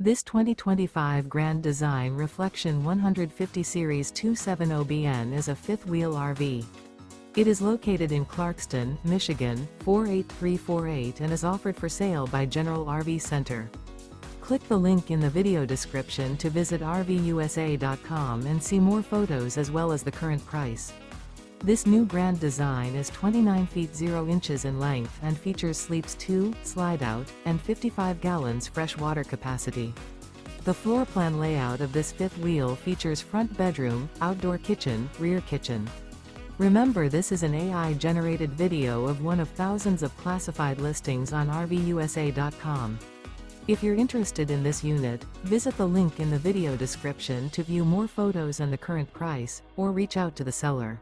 This 2025 Grand Design Reflection 150 Series 270BN is a fifth-wheel RV. It is located in Clarkston, Michigan, 48348 and is offered for sale by General RV Center. Click the link in the video description to visit RVUSA.com and see more photos as well as the current price. This new Grand Design is 29 feet 0 inches in length and features sleeps 2, Slideout, and 55 gallons fresh water capacity. The floor plan layout of this fifth wheel features front bedroom, outdoor kitchen, rear kitchen. Remember, this is an AI-generated video of one of thousands of classified listings on RVUSA.com. If you're interested in this unit, visit the link in the video description to view more photos and the current price, or reach out to the seller.